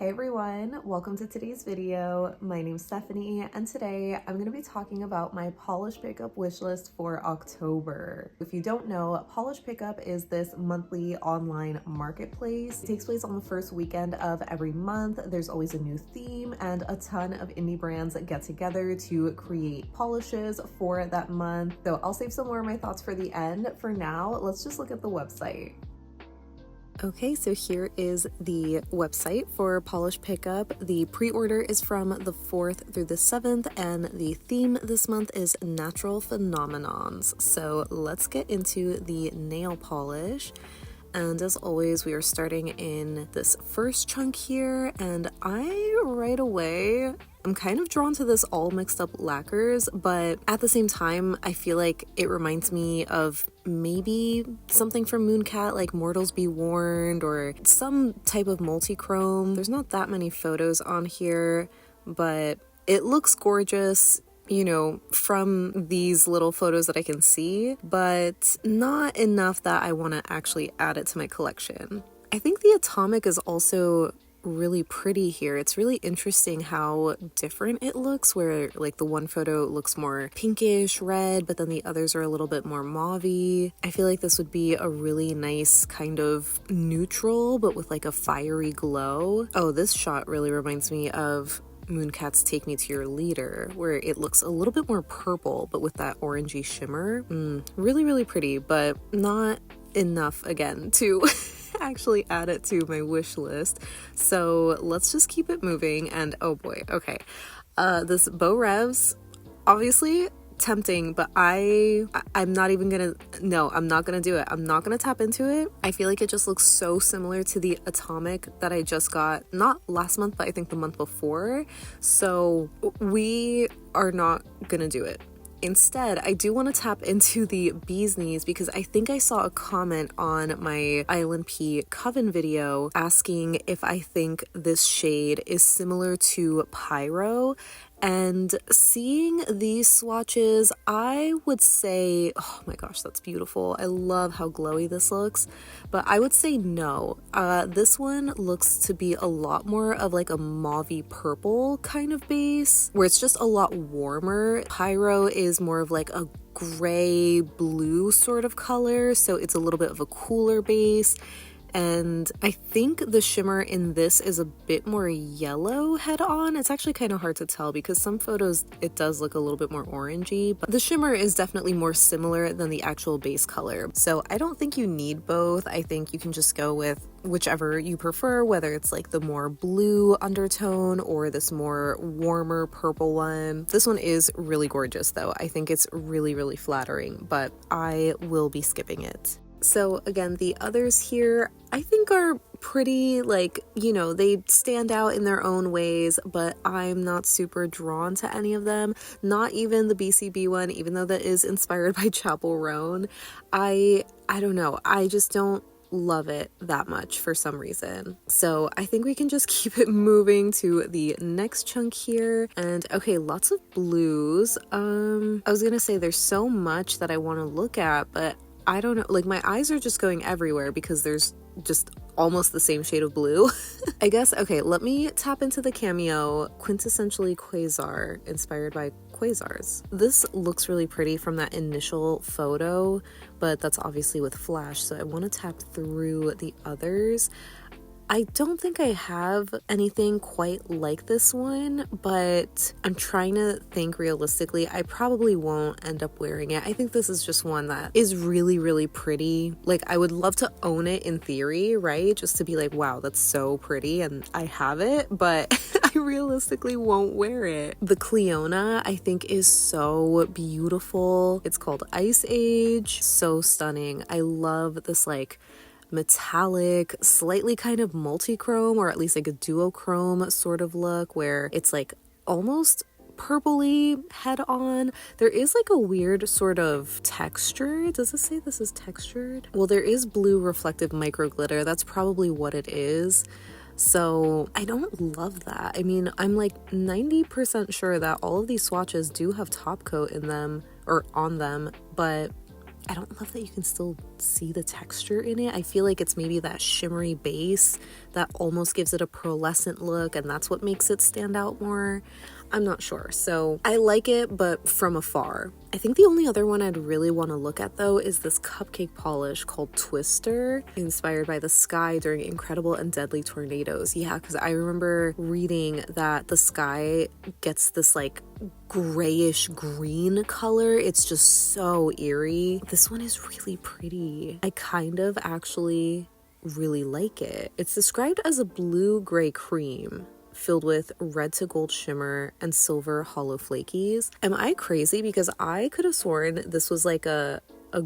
Hey everyone, welcome to today's video. My name's Stephanie and today I'm going to be talking about my polish pickup wish list for October. If you don't know, Polish Pickup is this monthly online marketplace. It takes place on the first weekend of every month. There's always a new theme and a ton of indie brands that get together to create polishes for that month. So I'll save some more of my thoughts for the end. For now, let's just look at the website. Okay, so here is the website for Polish Pickup. The pre-order is from the 4th through the 7th, and the theme this month is natural phenomenons. So let's get into the nail polish. And as always, we are starting in this first chunk here, and right away, I'm kind of drawn to this all mixed up lacquers, but at the same time, I feel like it reminds me of maybe something from Mooncat, like Mortals Be Warned, or some type of multi-chrome. There's not that many photos on here, but it looks gorgeous, you know, from these little photos that I can see, but not enough that I want to actually add it to my collection. I think the atomic is also really pretty here. It's really interesting how different it looks, where like the one photo looks more pinkish red, but then the others are a little bit more mauve-y. I feel like this would be a really nice kind of neutral, but with like a fiery glow. Oh, this shot really reminds me of Mooncat's Take Me to Your Leader, where it looks a little bit more purple, but with that orangey shimmer. Really, really pretty, but not enough, again, to actually add it to my wish list. So let's just keep it moving. And oh boy, okay. This Beau Revs, obviously tempting, but I'm not even gonna, no, I'm not gonna do it. I'm not gonna tap into it. I feel like it just looks so similar to the atomic that I just got, not last month, but I think the month before. So we are not gonna do it. Instead, I do want to tap into the Bee's Knees because I think I saw a comment on my Island P Coven video asking if I think this shade is similar to Pyro. And seeing these swatches, I would say, oh my gosh, that's beautiful. I love how glowy this looks, but I would say no. This one looks to be a lot more of like a mauvey purple kind of base, where it's just a lot warmer. Pyro is more of like a gray blue sort of color, so it's a little bit of a cooler base. And I think the shimmer in this is a bit more yellow head on. It's actually kind of hard to tell because some photos it does look a little bit more orangey, but the shimmer is definitely more similar than the actual base color. So I don't think you need both. I think you can just go with whichever you prefer, whether it's like the more blue undertone or this more warmer purple one. This one is really gorgeous though. I think it's really, really flattering, but I will be skipping it. So again, the others here I think are pretty, like, you know, they stand out in their own ways, but I'm not super drawn to any of them. Not even the BCB one, even though that is inspired by Chapel Roan. I don't know. I just don't love it that much for some reason. So I think we can just keep it moving to the next chunk here. And okay, lots of blues. I was gonna say there's so much that I want to look at, but I don't know, like my eyes are just going everywhere because there's just almost the same shade of blue. I guess, okay, let me tap into the Cameo Quintessentially Quasar, inspired by quasars. This looks really pretty from that initial photo, but that's obviously with flash, so I want to tap through the others. I don't think I have anything quite like this one, but I'm trying to think realistically. I probably won't end up wearing it. I think this is just one that is really, really pretty. Like, I would love to own it in theory, right? Just to be like, wow, that's so pretty, and I have it, but I realistically won't wear it. The Cleona, I think, is so beautiful. It's called Ice Age. So stunning. I love this, like, metallic, slightly kind of multi-chrome, or at least like a duochrome sort of look, where it's like almost purpley head on. There is like a weird sort of texture. Does it say this is textured? Well, there is blue reflective micro glitter. That's probably what it is. So I don't love that. I mean, I'm like 90% sure that all of these swatches do have top coat in them or on them, but I don't love that you can still see the texture in it. I feel like it's maybe that shimmery base that almost gives it a pearlescent look, and that's what makes it stand out more. I'm not sure. So I like it, but from afar. I think the only other one I'd really want to look at though is this cupcake polish called Twister, inspired by the sky during incredible and deadly tornadoes. Yeah, because I remember reading that the sky gets this like grayish green color. It's just so eerie. This one is really pretty. I kind of actually really like it. It's described as a blue-gray cream filled with red to gold shimmer and silver hollow flakies. Am I crazy? Because I could have sworn this was like a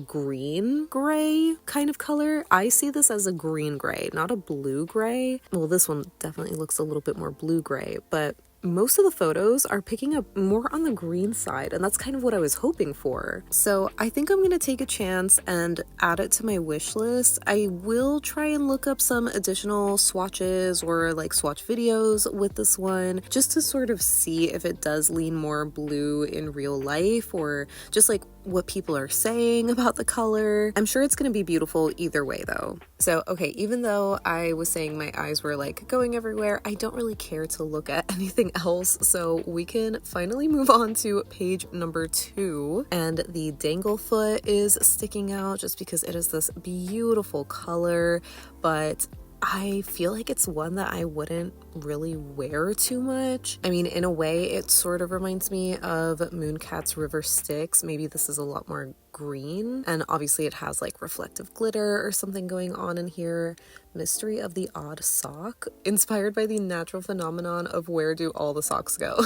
green gray kind of color. I see this as a green gray, not a blue gray. Well, this one definitely looks a little bit more blue gray, but most of the photos are picking up more on the green side, and that's kind of what I was hoping for. So I think I'm gonna take a chance and add it to my wish list. I will try and look up some additional swatches or like swatch videos with this one, just to sort of see if it does lean more blue in real life, or just like what people are saying about the color. I'm sure it's gonna be beautiful either way though. So okay, even though I was saying my eyes were like going everywhere, I don't really care to look at anything else, so we can finally move on to page number 2. And the dangle foot is sticking out just because it is this beautiful color, but I feel like it's one that I wouldn't really wear too much. I mean, in a way, it sort of reminds me of Mooncat's River Styx. Maybe this is a lot more green, and obviously it has like reflective glitter or something going on in here. Mystery of the Odd Sock, inspired by the natural phenomenon of where do all the socks go.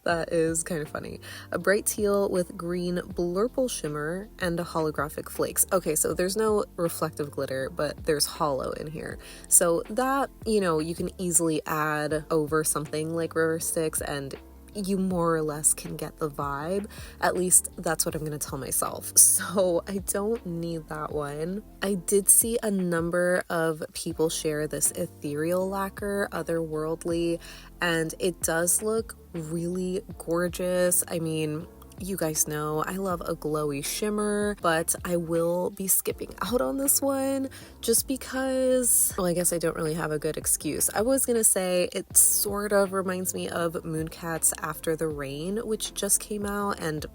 That is kind of funny. A bright teal with green blurple shimmer and a holographic flakes. Okay, so there's no reflective glitter, but there's hollow in here. So that, you know, you can easily add over something like River Styx and you more or less can get the vibe. At least that's what I'm gonna tell myself. So I don't need that one. I did see a number of people share this ethereal lacquer, Otherworldly, and it does look really gorgeous. I mean, you guys know I love a glowy shimmer, but I will be skipping out on this one just because, well, I guess I don't really have a good excuse. I was gonna say it sort of reminds me of Mooncat's After the Rain, which just came out, and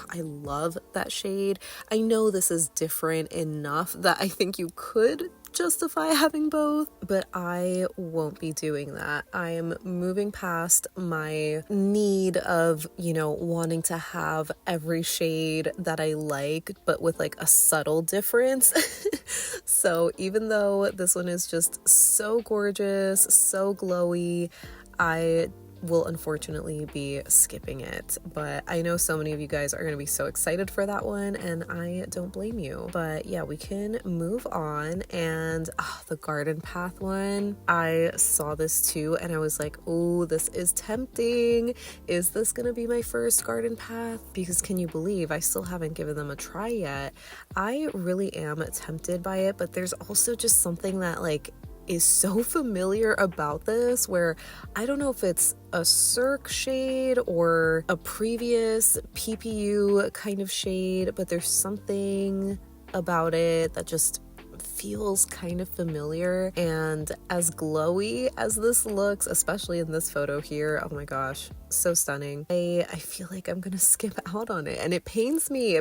I love that shade. I know this is different enough that I think you could justify having both, but I won't be doing that. I am moving past my need of, you know, wanting to have every shade that I like, but with like a subtle difference. So even though this one is just so gorgeous, so glowy, I will unfortunately be skipping it, but I know so many of you guys are going to be so excited for that one, and I don't blame you. But yeah, we can move on. And the garden path one, I saw this too and I was like, oh, this is tempting. Is this gonna be my first garden path? Because can you believe I still haven't given them a try yet? I really am tempted by it, but there's also just something that like is so familiar about this, where I don't know if it's a Cirque shade or a previous PPU kind of shade, but there's something about it that just feels kind of familiar. And as glowy as this looks, especially in this photo here, oh my gosh, so stunning. I feel like I'm gonna skip out on it, and it pains me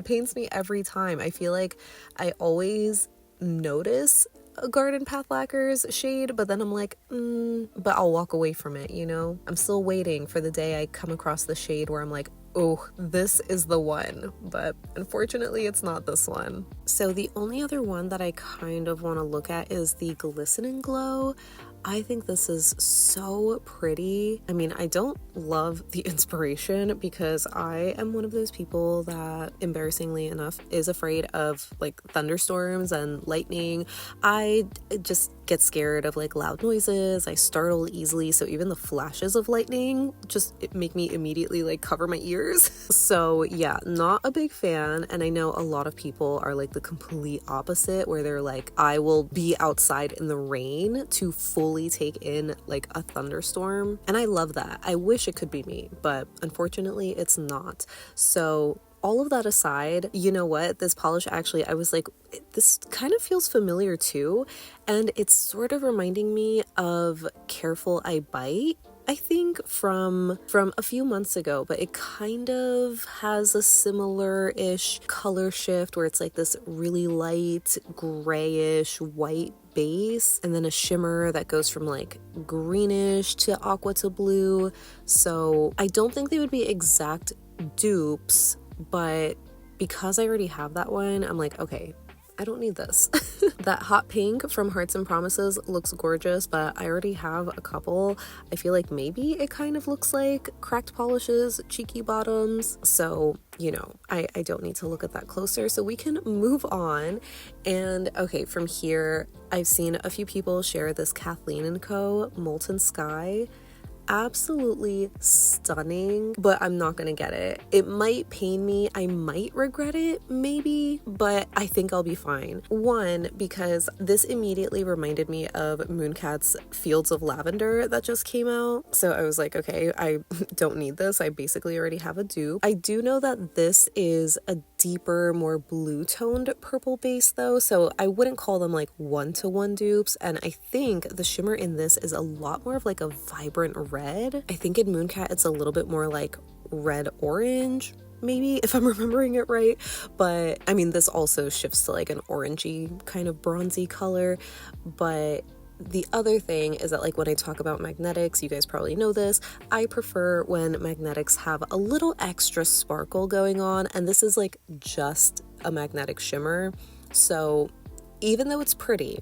every time. I feel like I always notice a garden path lacquer's shade, but then I'm like, but I'll walk away from it, you know? I'm still waiting for the day I come across the shade where I'm like, oh, this is the one, but unfortunately it's not this one. So the only other one that I kind of want to look at is the Glisten and Glow. I think this is so pretty. I mean, I don't love the inspiration because I am one of those people that, embarrassingly enough, is afraid of like thunderstorms and lightning. I just get scared of like loud noises. I startle easily, so even the flashes of lightning just make me immediately like cover my ears. So yeah, not a big fan. And I know a lot of people are like the complete opposite, where they're like, I will be outside in the rain to fully take in like a thunderstorm, and I love that. I wish it could be me, but unfortunately it's not. So all of that aside, you know what? This polish actually, I was like, this kind of feels familiar too. And it's sort of reminding me of Careful I Bite, I think from a few months ago, but it kind of has a similar-ish color shift where it's like this really light grayish white base and then a shimmer that goes from like greenish to aqua to blue. So I don't think they would be exact dupes, but because I already have that one, I'm like, okay, I don't need this. That hot pink from Hearts and Promises looks gorgeous, but I already have a couple. I feel like maybe it kind of looks like cracked polishes, cheeky bottoms. So, you know, I don't need to look at that closer. So we can move on. And okay, from here, I've seen a few people share this Kathleen & Co. Molten Sky. Absolutely stunning, but I'm not gonna get it. It might pain me, I might regret it maybe, but I think I'll be fine. One, because this immediately reminded me of Mooncat's Fields of Lavender that just came out, so I was like, okay, I don't need this. I basically already have a dupe. I do know that this is a deeper, more blue toned purple base though, so I wouldn't call them like one-to-one dupes, and I think the shimmer in this is a lot more of like a vibrant red. I think in Mooncat it's a little bit more like red orange, maybe, if I'm remembering it right, but I mean this also shifts to like an orangey kind of bronzy color. But the other thing is that, like, when I talk about magnetics, you guys probably know this, I prefer when magnetics have a little extra sparkle going on, and this is like just a magnetic shimmer. So even though it's pretty,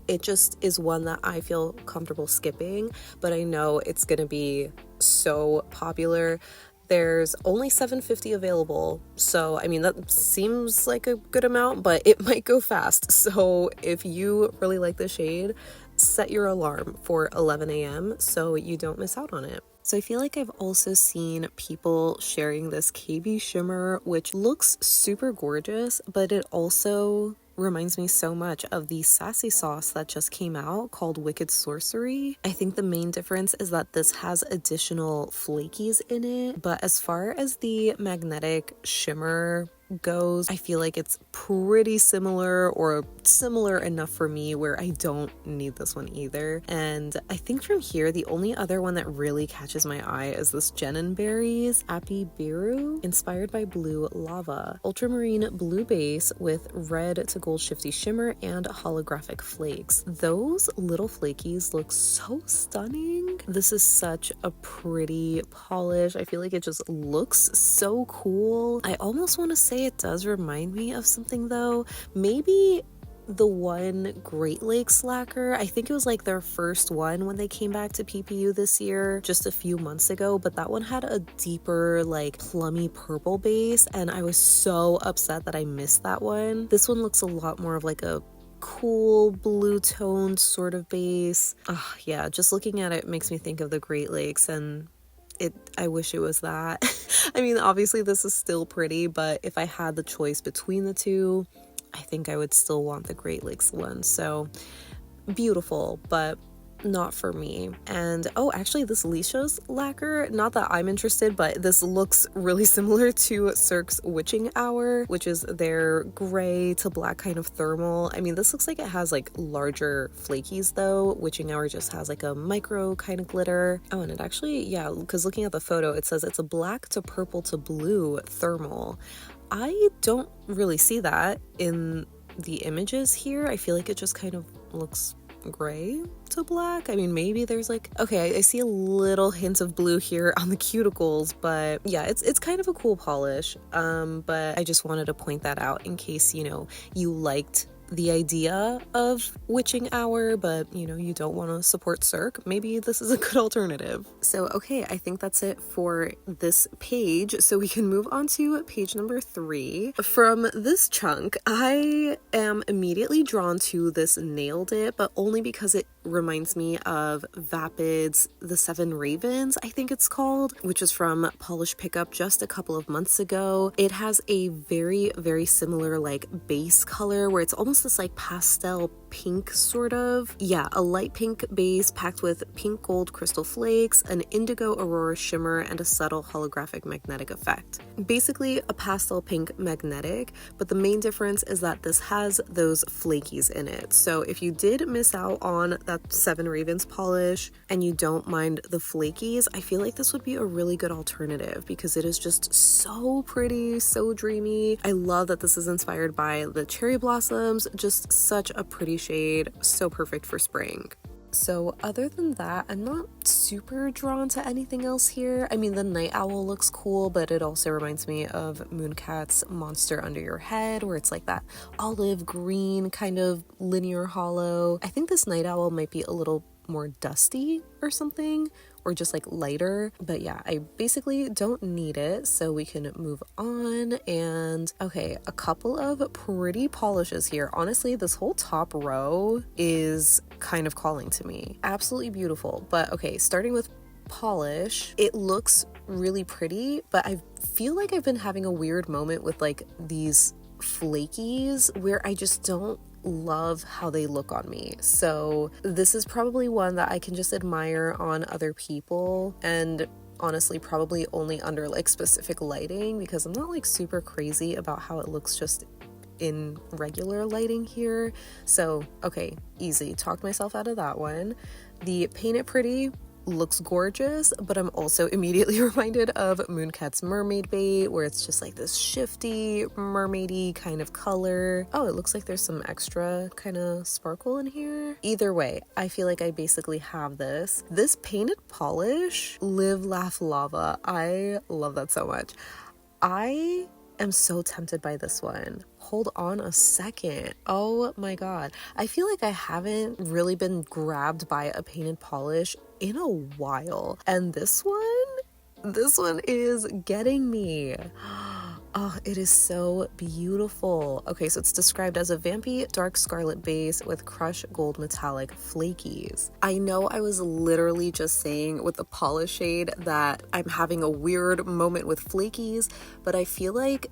it just is one that I feel comfortable skipping, but I know it's gonna be so popular. There's only 750 available, so I mean that seems like a good amount, but it might go fast. So if you really like the shade, set your alarm for 11 a.m. so you don't miss out on it. So I feel like I've also seen people sharing this KB shimmer, which looks super gorgeous, but it also reminds me so much of the sassy sauce that just came out called Wicked Sorcery. I think the main difference is that this has additional flakies in it, but as far as the magnetic shimmer goes, I feel like it's pretty similar, or similar enough for me where I don't need this one either. And I think from here, the only other one that really catches my eye is this Jen & Berry's Appy Biru, inspired by blue lava. Ultramarine blue base with red to gold shifty shimmer and holographic flakes. Those little flakies look so stunning. This is such a pretty polish. I feel like it just looks so cool. I almost want to say it does remind me of something though. Maybe the one Great Lakes lacquer. I think it was like their first one when they came back to PPU this year, just a few months ago, but that one had a deeper like plummy purple base, and I was so upset that I missed that one. This one looks a lot more of like a cool blue toned sort of base. Yeah, just looking at it makes me think of the Great Lakes, and I wish it was that. I mean, obviously this is still pretty, but if I had the choice between the two, I think I would still want the Great Lakes one. So beautiful, but not for me. And oh, actually this Leisha's lacquer, not that I'm interested, but this looks really similar to Cirque's Witching Hour, which is their gray to black kind of thermal. I mean, this looks like it has like larger flakies though. Witching Hour just has like a micro kind of glitter. Oh, and it actually, yeah, because looking at the photo, it says it's a black to purple to blue thermal. I don't really see that in the images here. I feel like it just kind of looks gray to black. I mean, maybe there's like, okay, I see a little hint of blue here on the cuticles, but yeah, it's kind of a cool polish. But I just wanted to point that out in case, you know, you liked the idea of Witching Hour, but you know, you don't want to support Cirque. Maybe this is a good alternative. So okay, I think that's it for this page, so we can move on to page number 3. From this chunk, I am immediately drawn to this nail dip, but only because it reminds me of Vapid's The Seven Ravens, I think it's called, which is from Polish Pickup just a couple of months ago. It has a very, very similar like base color where it's almost this like pastel pink sort of. Yeah, a light pink base packed with pink gold crystal flakes, an indigo aurora shimmer, and a subtle holographic magnetic effect. Basically a pastel pink magnetic, but the main difference is that this has those flakies in it. So if you did miss out on that Seven Ravens polish and you don't mind the flakies, I feel like this would be a really good alternative because it is just so pretty, so dreamy. I love that this is inspired by the cherry blossoms, just such a pretty shade, so perfect for spring. So other than that, I'm not super drawn to anything else here. I mean, the night owl looks cool, but it also reminds me of Mooncat's Monster Under Your Head, where it's like that olive green kind of linear hollow. I think this night owl might be a little more dusty or something, or just like lighter, but yeah, I basically don't need it, so we can move on. And okay, a couple of pretty polishes here. Honestly, this whole top row is kind of calling to me. Absolutely beautiful. But okay, starting with polish, it looks really pretty, but I feel like I've been having a weird moment with like these flakies where I just don't love how they look on me. So this is probably one that I can just admire on other people, and honestly probably only under like specific lighting, because I'm not like super crazy about how it looks just in regular lighting here. So okay, easy, talked myself out of that one. The Paint It Pretty looks gorgeous, but I'm also immediately reminded of Mooncat's Mermaid Bait, where it's just like this shifty, mermaidy kind of color. Oh, it looks like there's some extra kind of sparkle in here. Either way, I feel like I basically have this. This painted polish, Live, Laugh, Lava. I love that so much. I am so tempted by this one. Hold on a second. Oh my god. I feel like I haven't really been grabbed by a painted polish in a while. And this one is getting me. Oh, it is so beautiful. Okay, so it's described as a vampy dark scarlet base with crushed gold metallic flakies. I know I was literally just saying with the polish shade that I'm having a weird moment with flakies, but I feel like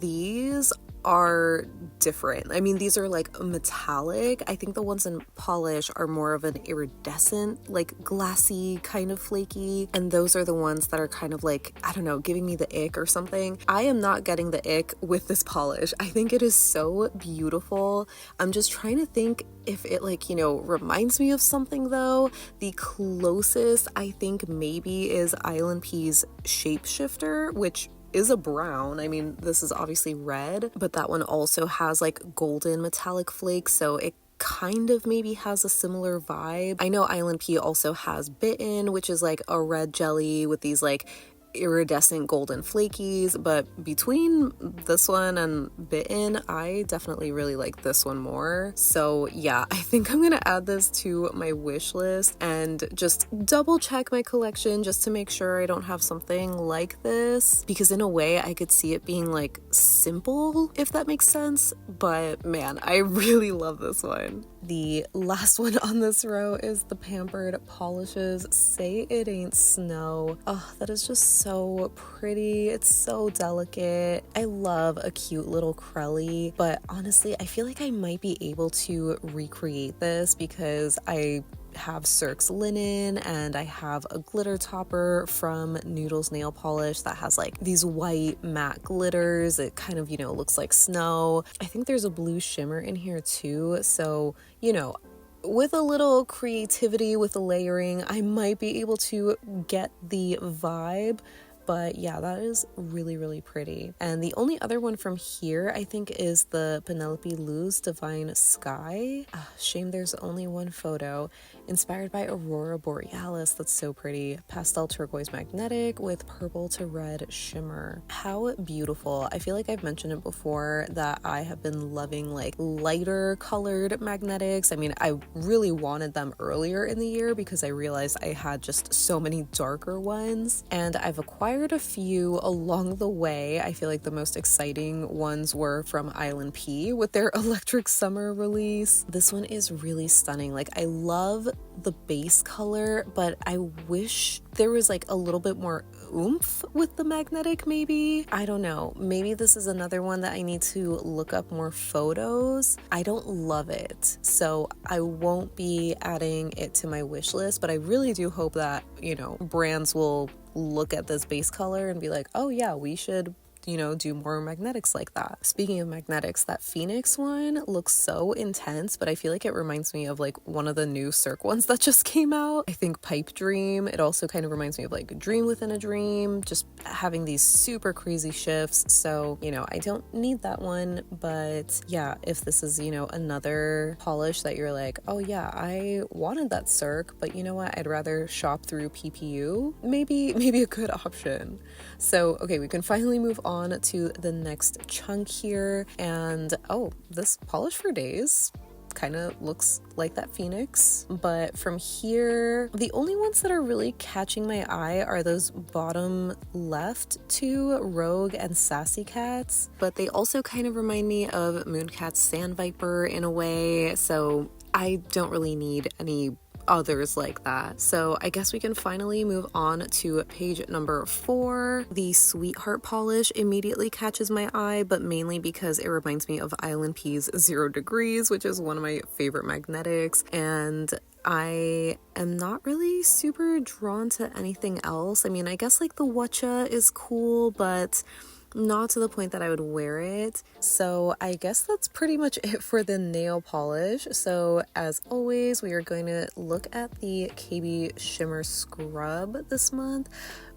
these are different. I mean, these are like metallic. I think the ones in polish are more of an iridescent, like glassy kind of flaky, and those are the ones that are kind of like, I don't know, giving me the ick or something. I am not getting the ick with this polish. I think it is so beautiful. I'm just trying to think if it like, you know, reminds me of something though. The closest I think maybe is Island Pea's Shapeshifter, which is a brown. I mean, this is obviously red, but that one also has like golden metallic flakes, so it kind of maybe has a similar vibe. I know Island P also has Bitten, which is like a red jelly with these like iridescent golden flakies, but between this one and Bitten, I definitely really like this one more. So yeah, I think I'm gonna add this to my wish list and just double check my collection just to make sure I don't have something like this, because in a way I could see it being like simple, if that makes sense, but man, I really love this one. The last one on this row is the Pampered Polishes Say It Ain't Snow. Oh, that is just so pretty. It's so delicate. I love a cute little crelly, but honestly, I feel like I might be able to recreate this because I have Cirque's linen and I have a glitter topper from Noodles nail polish that has like these white matte glitters. It kind of, you know, looks like snow. I think there's a blue shimmer in here too, so you know, with a little creativity with the layering, I might be able to get the vibe. But yeah, that is really, really pretty. And the only other one from here, I think, is the Penelope Luz Divine Sky. Shame there's only one photo. Inspired by Aurora Borealis. That's so pretty. Pastel turquoise magnetic with purple to red shimmer. How beautiful. I feel like I've mentioned it before that I have been loving like lighter colored magnetics. I mean, I really wanted them earlier in the year because I realized I had just so many darker ones. And I've acquired acquired a few along the way. I feel like the most exciting ones were from Island P with their Electric Summer release. This one is really stunning. Like, I love the base color, but I wish there was like a little bit more oomph with the magnetic, maybe. I don't know. Maybe this is another one that I need to look up more photos. I don't love it, so I won't be adding it to my wish list, but I really do hope that, you know, brands will look at this base color and be like, oh yeah, we should, you know, do more magnetics like that. Speaking of magnetics, that Phoenix one looks so intense, but I feel like it reminds me of like one of the new Cirque ones that just came out. I think Pipe Dream. It also kind of reminds me of like a Dream Within a Dream, just having these super crazy shifts. So, you know, I don't need that one, but yeah, if this is, you know, another polish that you're like, oh yeah, I wanted that Cirque, but you know what, I'd rather shop through PPU, maybe a good option. So, okay, we can finally move on to the next chunk here, and oh, this polish for days kind of looks like that Phoenix, but from here the only ones that are really catching my eye are those bottom left two, Rogue and Sassy Cats, but they also kind of remind me of Mooncat's Sand Viper in a way, so I don't really need any others like that. So I guess we can finally move on to page number 4. The Sweetheart polish immediately catches my eye, but mainly because it reminds me of Island P's 0 Degrees, which is one of my favorite magnetics, and I am not really super drawn to anything else. I mean, I guess like the Watcha is cool, but not to the point that I would wear it. So I guess that's pretty much it for the nail polish. So as always, we are going to look at the KB Shimmer Scrub this month.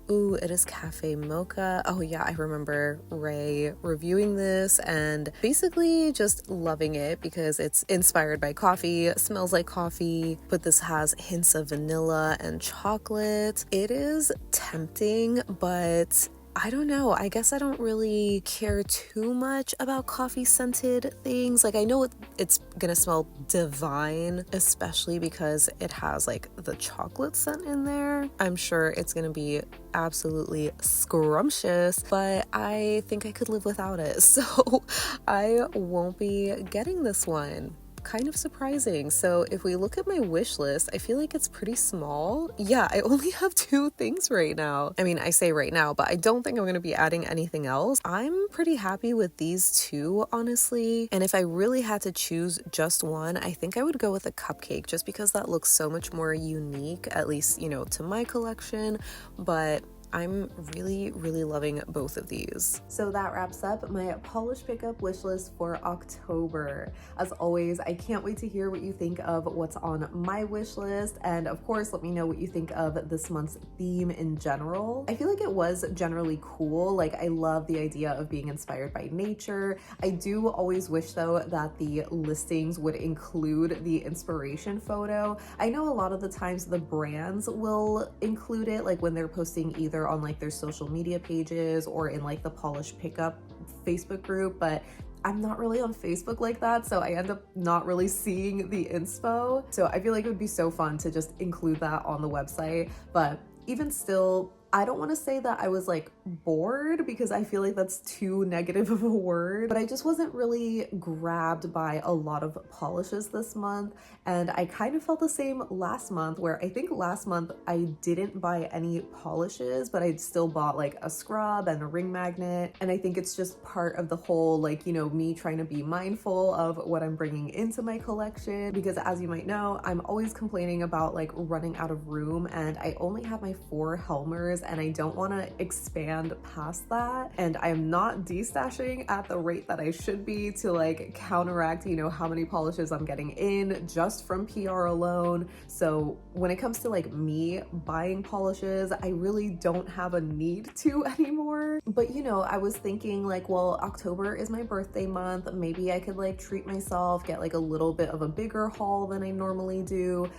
Ooh, it is Cafe Mocha. Oh yeah, I remember Ray reviewing this and basically just loving it because it's inspired by coffee, smells like coffee, but this has hints of vanilla and chocolate. It is tempting, but I don't know. I guess I don't really care too much about coffee scented things. Like, I know it's gonna smell divine, especially because it has like the chocolate scent in there. I'm sure it's gonna be absolutely scrumptious, but I think I could live without it. So I won't be getting this one. Kind of surprising. So if we look at my wish list, I feel like it's pretty small. Yeah, I only have 2 things right now. I mean, I say right now, but I don't think I'm going to be adding anything else. I'm pretty happy with these 2, honestly. And if I really had to choose just one, I think I would go with a cupcake just because that looks so much more unique, at least, you know, to my collection. But I'm really loving both of these. So that wraps up my polish pickup wish list for October. As always, I can't wait to hear what you think of what's on my wish list, and of course let me know what you think of this month's theme in general. I feel like it was generally cool. Like, I love the idea of being inspired by nature. I do always wish though that the listings would include the inspiration photo. I know a lot of the times the brands will include it, like when they're posting either on like their social media pages or in like the polish pickup Facebook group, but I'm not really on Facebook like that, so I end up not really seeing the inspo. So I feel like it would be so fun to just include that on the website, but even still, I don't want to say that I was like bored because I feel like that's too negative of a word, but I just wasn't really grabbed by a lot of polishes this month. And I kind of felt the same last month, where I think last month I didn't buy any polishes, but I still bought like a scrub and a ring magnet. And I think it's just part of the whole, like, you know, me trying to be mindful of what I'm bringing into my collection, because as you might know, I'm always complaining about like running out of room, and I only have my 4 Helmers and I don't want to expand past that, and I'm not destashing at the rate that I should be to like counteract, you know, how many polishes I'm getting in just from PR alone. So when it comes to like me buying polishes, I really don't have a need to anymore. But you know, I was thinking like, well, October is my birthday month, maybe I could like treat myself, get like a little bit of a bigger haul than I normally do.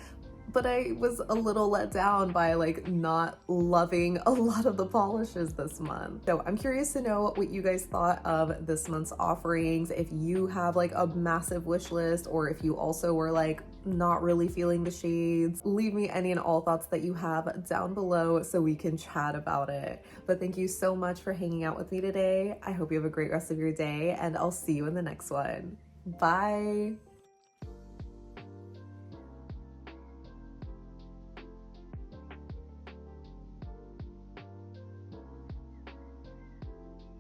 but I was a little let down by like not loving a lot of the polishes this month. So I'm curious to know what you guys thought of this month's offerings. If you have like a massive wish list, or if you also were like not really feeling the shades, leave me any and all thoughts that you have down below so we can chat about it. But thank you so much for hanging out with me today. I hope you have a great rest of your day, and I'll see you in the next one. Bye.